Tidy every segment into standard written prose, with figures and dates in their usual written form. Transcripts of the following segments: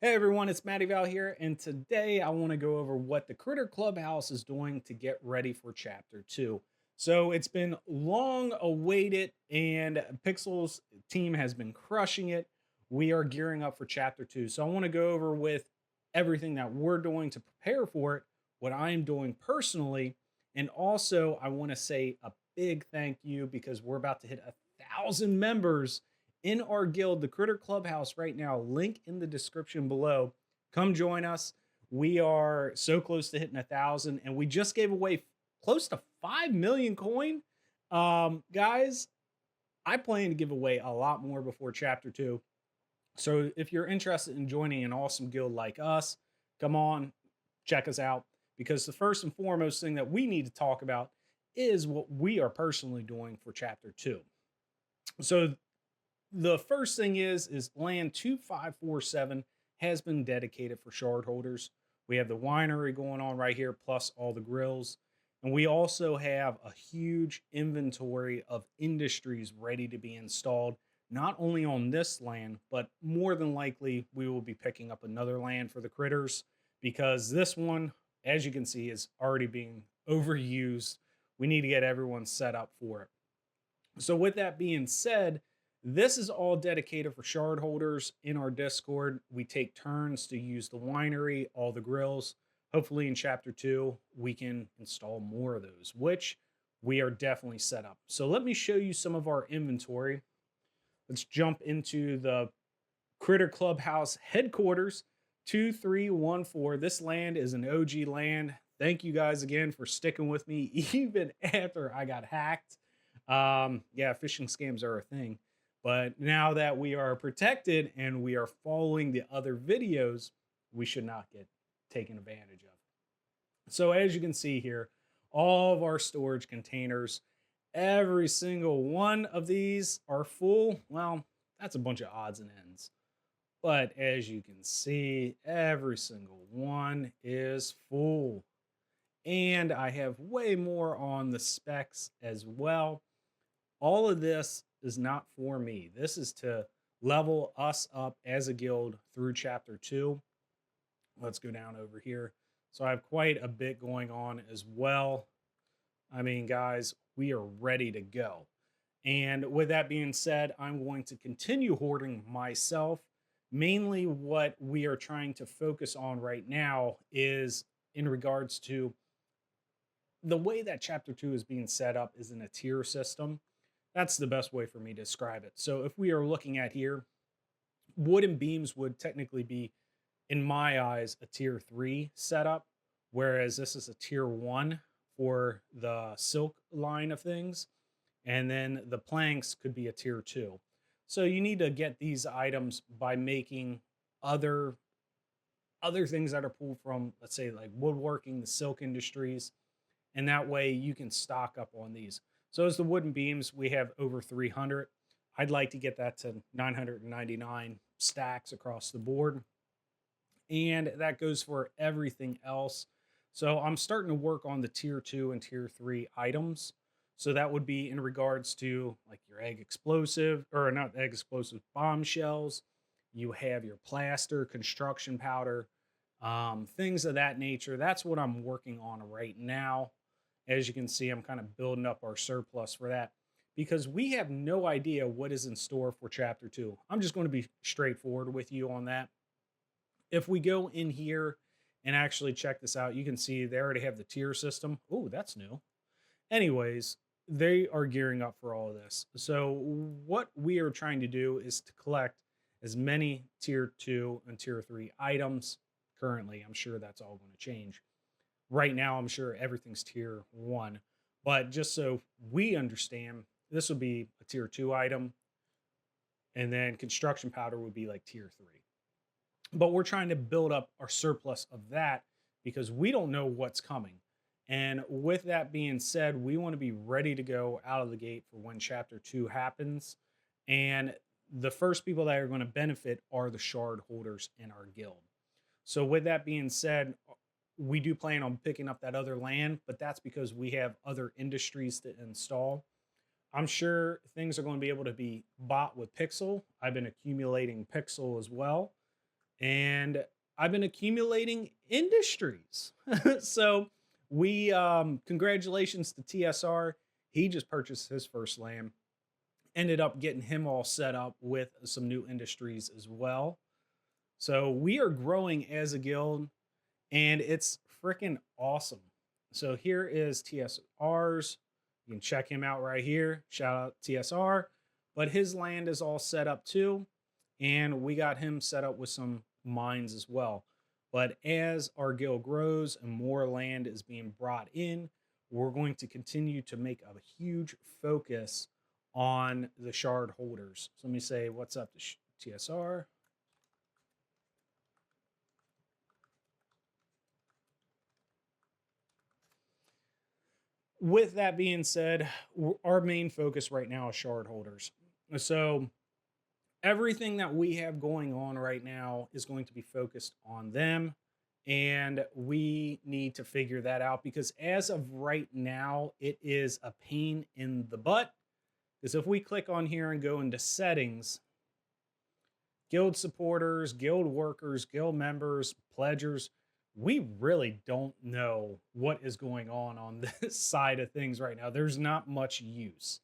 Hey everyone, it's Matty Val here, and today I want to go over what the Critter Clubhouse is doing to get ready for Chapter 2. So it's been long awaited, and Pixels team has been crushing it. We are gearing up for Chapter 2. So I want to go over with everything that we're doing to prepare for it, what I'm doing personally, and also I want to say a big thank you because we're about to hit 1,000 members in our guild, the Critter Clubhouse, right now. Link in the description below. Come join us. We are so close to hitting 1,000, and we just gave away close to 5 million coin. Guys, I plan to give away a lot more before Chapter 2. So if you're interested in joining an awesome guild like us, come on, check us out. Because the first and foremost thing that we need to talk about is what we are personally doing for Chapter 2. So the first thing is land 2547 has been dedicated for shard holders. We have the winery going on right here, plus all the grills. And we also have a huge inventory of industries ready to be installed, not only on this land, but more than likely we will be picking up another land for the critters because this one, as you can see, is already being overused. We need to get everyone set up for it. So, with that being said, this is all dedicated for shard holders in our Discord. We take turns to use the winery, all the grills. Hopefully, in Chapter 2, we can install more of those, which we are definitely set up. So, let me show you some of our inventory. Let's jump into the Critter Clubhouse headquarters 2314. This land is an OG land. Thank you guys again for sticking with me, even after I got hacked. Yeah, phishing scams are a thing. But now that we are protected and we are following the other videos, we should not get taken advantage of. So as you can see here, all of our storage containers, every single one of these are full. Well, that's a bunch of odds and ends. But as you can see, every single one is full. And I have way more on the specs as well. All of this is not for me. This is to level us up as a guild through Chapter 2. Let's go down over here. So I have quite a bit going on as well. I mean, guys, we are ready to go. And with that being said, I'm going to continue hoarding myself. Mainly what we are trying to focus on right now is in regards to the way that Chapter 2 is being set up is in a tier system. That's the best way for me to describe it. So if we are looking at here, wooden beams would technically be, in my eyes, a tier 3 setup, whereas this is a tier 1 for the silk line of things. And then the planks could be a tier 2. So you need to get these items by making other things that are pulled from, let's say, like woodworking, the silk industries, and that way you can stock up on these. So as the wooden beams, we have over 300. I'd like to get that to 999 stacks across the board. And that goes for everything else. So I'm starting to work on the tier 2 and tier 3 items. So that would be in regards to like your egg explosive, or not egg explosive, bombshells. You have your plaster, construction powder, things of that nature. That's what I'm working on right now. As you can see, I'm kind of building up our surplus for that because we have no idea what is in store for Chapter 2. I'm just going to be straightforward with you on that. If we go in here and actually check this out, you can see they already have the tier system. Oh, that's new. Anyways, they are gearing up for all of this. So what we are trying to do is to collect as many tier 2 and tier 3 items currently. I'm sure that's all going to change. Right now, I'm sure everything's tier 1. But just so we understand, this would be a tier 2 item. And then construction powder would be like tier 3. But we're trying to build up our surplus of that because we don't know what's coming. And with that being said, we want to be ready to go out of the gate for when Chapter 2 happens. And the first people that are going to benefit are the shard holders in our guild. So with that being said, we do plan on picking up that other land, but that's because we have other industries to install. I'm sure things are going to be able to be bought with Pixel. I've been accumulating Pixel as well. and I've been accumulating industries. So we congratulations to TSR. He just purchased his first land. Ended up getting him all set up with some new industries as well. So we are growing as a guild and it's freaking awesome. So here is TSR's. You can check him out right here. Shout out TSR. But his land is all set up too. And we got him set up with some mines as well. But as our guild grows and more land is being brought in, we're going to continue to make a huge focus on the shard holders. So let me say, what's up to TSR? With that being said, our main focus right now is shard holders. So everything that we have going on right now is going to be focused on them. And we need to figure that out because as of right now, it is a pain in the butt. Because if we click on here and go into settings, guild supporters, guild workers, guild members, pledgers, we really don't know what is going on this side of things right now. There's not much use.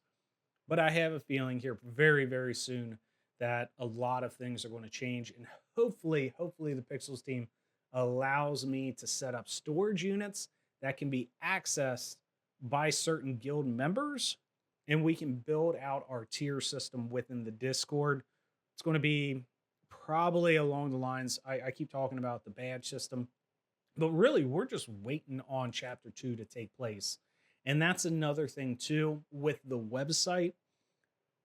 But I have a feeling here very, very soon that a lot of things are going to change. And hopefully the Pixels team allows me to set up storage units that can be accessed by certain guild members. And we can build out our tier system within the Discord. It's going to be probably along the lines, I keep talking about the badge system, but really we're just waiting on chapter 2 to take place. And that's another thing too with the website.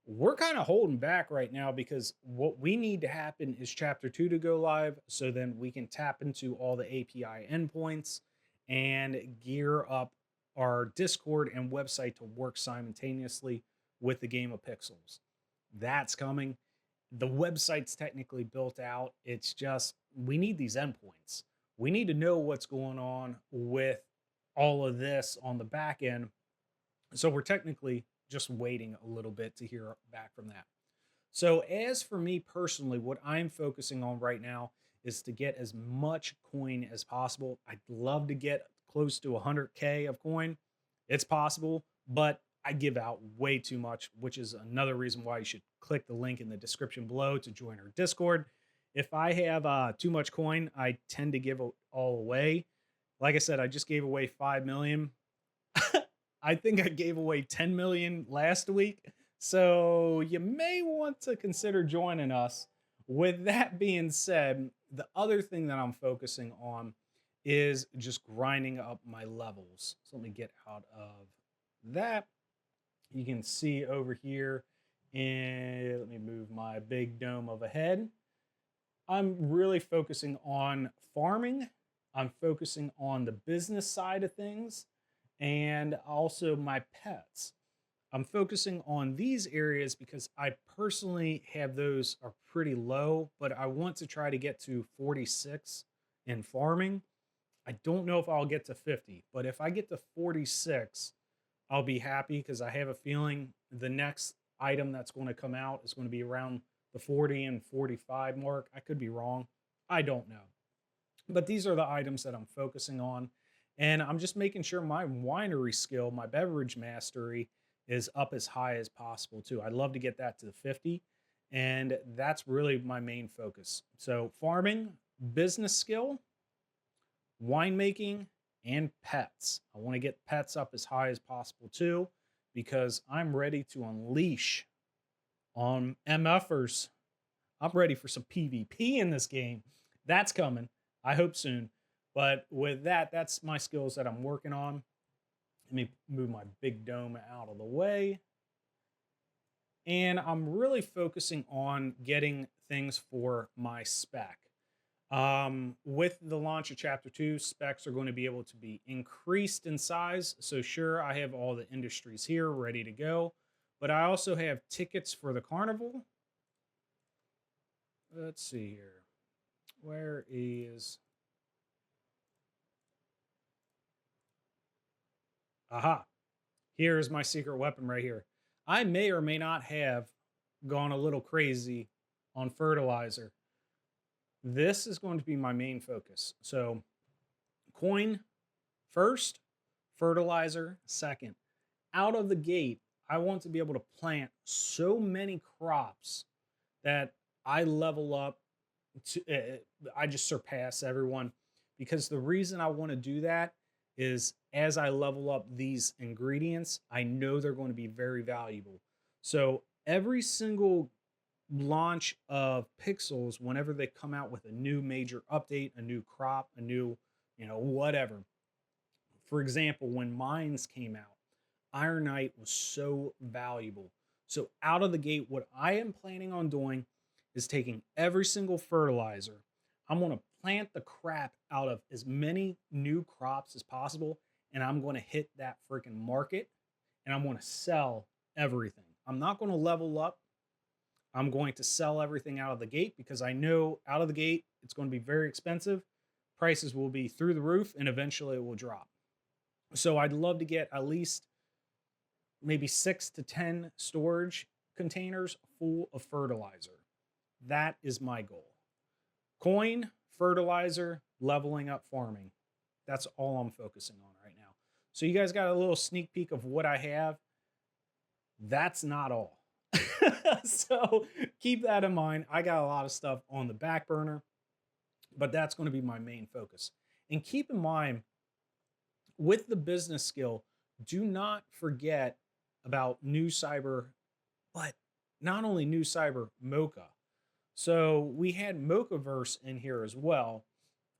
We're kind of holding back right now because what we need to happen is chapter 2 to go live so then we can tap into all the API endpoints and gear up our Discord and website to work simultaneously with the game of Pixels. That's coming. The website's technically built out. It's just we need these endpoints. We need to know what's going on with all of this on the back end. So we're technically just waiting a little bit to hear back from that. So as for me personally, what I'm focusing on right now is to get as much coin as possible. I'd love to get close to 100K of coin. It's possible, but I give out way too much, which is another reason why you should click the link in the description below to join our Discord. If I have too much coin, I tend to give it all away. Like I said, I just gave away 5 million. I think I gave away 10 million last week. So you may want to consider joining us. With that being said, the other thing that I'm focusing on is just grinding up my levels. So let me get out of that. You can see over here, and let me move my big dome of a head. I'm really focusing on farming. I'm focusing on the business side of things and also my pets. I'm focusing on these areas because I personally have those are pretty low, but I want to try to get to 46 in farming. I don't know if I'll get to 50, but if I get to 46, I'll be happy because I have a feeling the next item that's going to come out is going to be around the 40 and 45 mark. I could be wrong. I don't know. But these are the items that I'm focusing on. And I'm just making sure my winery skill, my beverage mastery is up as high as possible too. I'd love to get that to the 50. And that's really my main focus. So farming, business skill, winemaking, and pets. I want to get pets up as high as possible too, because I'm ready to unleash on MFers. I'm ready for some PvP in this game. That's coming. I hope soon. But with that, that's my skills that I'm working on. Let me move my big dome out of the way. And I'm really focusing on getting things for my spec. With the launch of Chapter 2, specs are going to be able to be increased in size. So sure, I have all the industries here ready to go. But I also have tickets for the carnival. Let's see here. Where is... Aha. Here is my secret weapon right here. I may or may not have gone a little crazy on fertilizer. This is going to be my main focus. So coin first, fertilizer second. Out of the gate, I want to be able to plant so many crops that I level up I just surpass everyone, because the reason I want to do that is as I level up these ingredients, I know they're going to be very valuable. So every single launch of Pixels, whenever they come out with a new major update, a new crop, a new, whatever. For example, when Mines came out, Ironite was so valuable. So out of the gate, what I am planning on doing is taking every single fertilizer. I'm going to plant the crap out of as many new crops as possible, and I'm going to hit that freaking market, and I'm going to sell everything. I'm not going to level up. I'm going to sell everything out of the gate, because I know out of the gate it's going to be very expensive. Prices will be through the roof, and eventually it will drop. So I'd love to get at least maybe 6 to 10 storage containers full of fertilizer. That is my goal. Coin, fertilizer, leveling up farming. That's all I'm focusing on right now. So you guys got a little sneak peek of what I have. That's not all. So keep that in mind. I got a lot of stuff on the back burner, but that's going to be my main focus. And keep in mind, with the business skill, do not forget about New Cyber, but not only New Cyber, Mocha. So we had Mochaverse in here as well.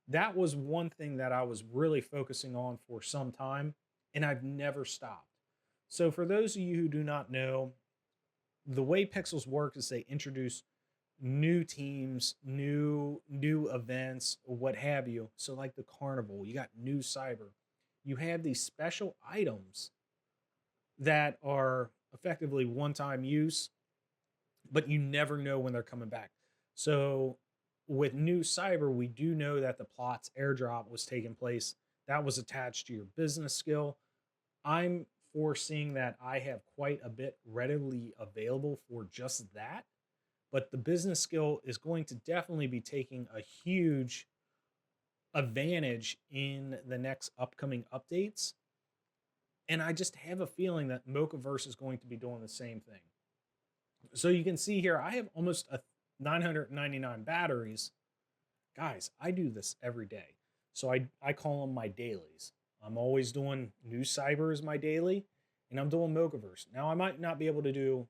That was one thing that I was really focusing on for some time, and I've never stopped. So for those of you who do not know, the way Pixels work is they introduce new teams, new events, what have you. So like the carnival, you got New Cyber. You have these special items that are effectively one-time use, but you never know when they're coming back. So with New Cyber, we do know that the Plots airdrop was taking place. That was attached to your business skill. I'm foreseeing that I have quite a bit readily available for just that. But the business skill is going to definitely be taking a huge advantage in the next upcoming updates. And I just have a feeling that Mochaverse is going to be doing the same thing. So you can see here, I have almost 999 batteries. Guys, I do this every day. So I call them my dailies. I'm always doing New Cyber as my daily, and I'm doing Mochaverse. Now, I might not be able to do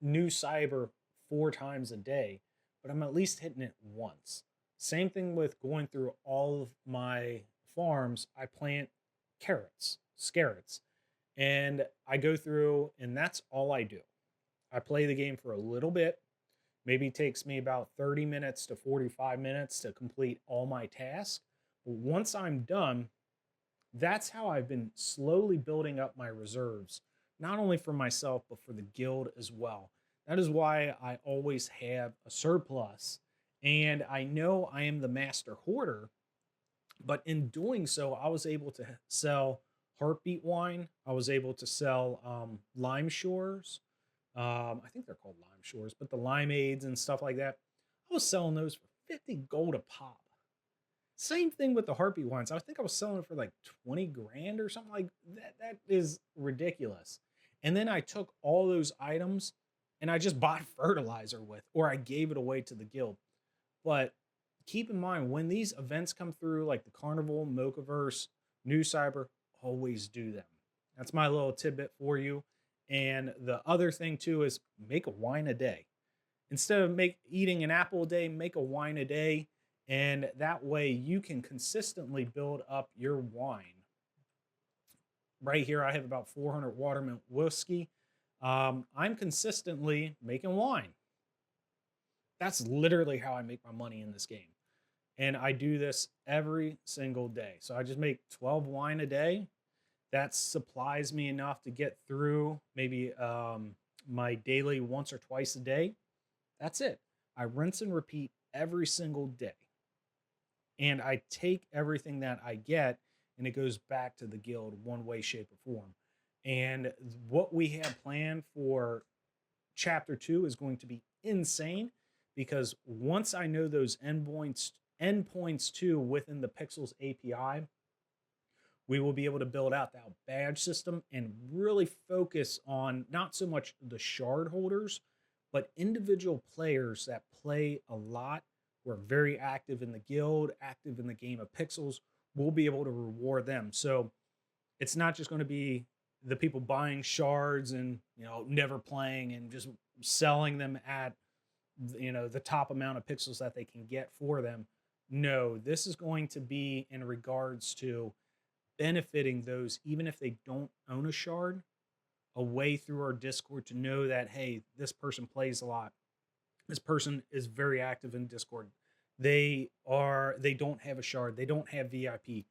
New Cyber 4 times a day, but I'm at least hitting it once. Same thing with going through all of my farms. I plant scarrots, and I go through, and that's all I do. I play the game for a little bit. Maybe it takes me about 30 minutes to 45 minutes to complete all my tasks. But once I'm done, that's how I've been slowly building up my reserves, not only for myself, but for the guild as well. That is why I always have a surplus. And I know I am the master hoarder, but in doing so, I was able to sell Heartbeat wine. I was able to sell Lime Shores. I think they're called Lime Shores, but the limeades and stuff like that, I was selling those for 50 gold a pop. Same thing with the Heartbeat wines. I think I was selling it for like 20 grand or something like that. That is ridiculous. And then I took all those items and I just bought fertilizer with, or I gave it away to the guild. But keep in mind, when these events come through, like the Carnival, Mochaverse, New Cyber, always do them. That's my little tidbit for you. And the other thing too is make a wine a day. Instead of eating an apple a day, make a wine a day. And that way you can consistently build up your wine. Right here, I have about 400 watermelon whiskey. I'm consistently making wine. That's literally how I make my money in this game. And I do this every single day. So I just make 12 wine a day. That supplies me enough to get through maybe my daily once or twice a day. That's it. I rinse and repeat every single day. And I take everything that I get and it goes back to the guild one way, shape, or form. And what we have planned for chapter 2 is going to be insane, because once I know those endpoints too within the Pixels API, we will be able to build out that badge system and really focus on not so much the shard holders, but individual players that play a lot, who are very active in the guild, active in the game of Pixels. We'll be able to reward them. So it's not just going to be the people buying shards and never playing and just selling them at the top amount of pixels that they can get for them. No, this is going to be in regards to benefiting those, even if they don't own a shard, a way through our Discord to know that, hey, this person plays a lot. This person is very active in Discord. They don't have a shard. They don't have VIP.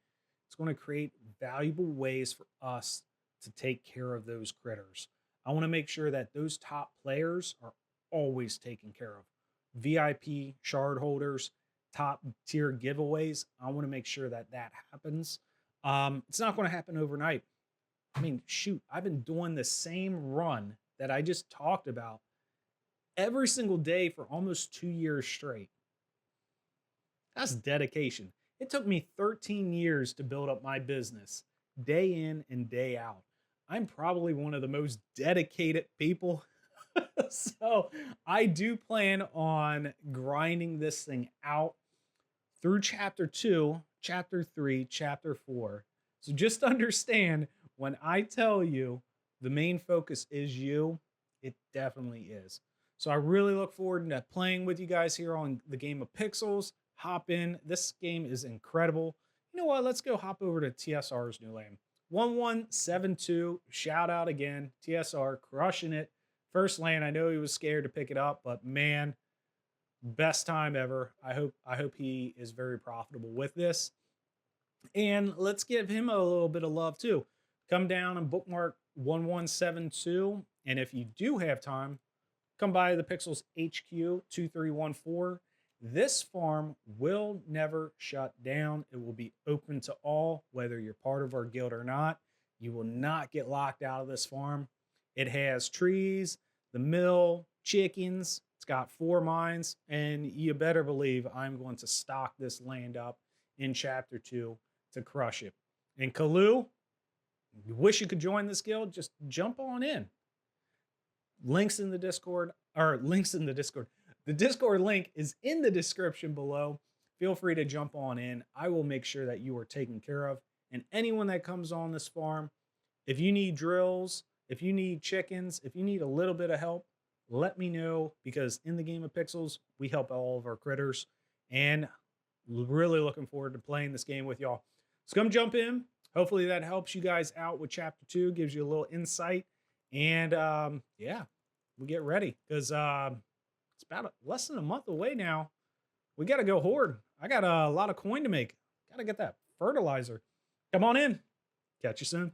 It's going to create valuable ways for us to take care of those critters. I want to make sure that those top players are always taken care of. VIP shard holders, top tier giveaways. I want to make sure that happens. It's not going to happen overnight. I mean, shoot, I've been doing the same run that I just talked about every single day for almost 2 years straight. That's dedication. It took me 13 years to build up my business, day in and day out. I'm probably one of the most dedicated people. So I do plan on grinding this thing out through chapter 2, chapter 3, chapter 4. So just understand, when I tell you the main focus is you, it definitely is. So I really look forward to playing with you guys here on the game of Pixels. Hop in. This game is incredible. You know what? Let's go hop over to TSR's new lane. 1172. Shout out again. TSR crushing it. First lane. I know he was scared to pick it up, but man, best time ever. I hope he is very profitable with this. And let's give him a little bit of love too. Come down and bookmark 1172. And if you do have time, come by the Pixels HQ 2314. This farm will never shut down. It will be open to all, whether you're part of our guild or not. You will not get locked out of this farm. It has trees, the mill, chickens. It's got 4 mines, and you better believe I'm going to stock this land up in Chapter 2 to crush it. And Kalu, you wish you could join this guild, just jump on in. Links in the Discord. The Discord link is in the description below. Feel free to jump on in. I will make sure that you are taken care of. And anyone that comes on this farm, if you need drills, if you need chickens, if you need a little bit of help, let me know, because in the game of Pixels, we help all of our critters. And really looking forward to playing this game with y'all. So come jump in. Hopefully that helps you guys out with Chapter 2, gives you a little insight. And yeah, we'll get ready, because it's about less than a month away now. We got to go hoard. I got a lot of coin to make. Got to get that fertilizer. Come on in. Catch you soon.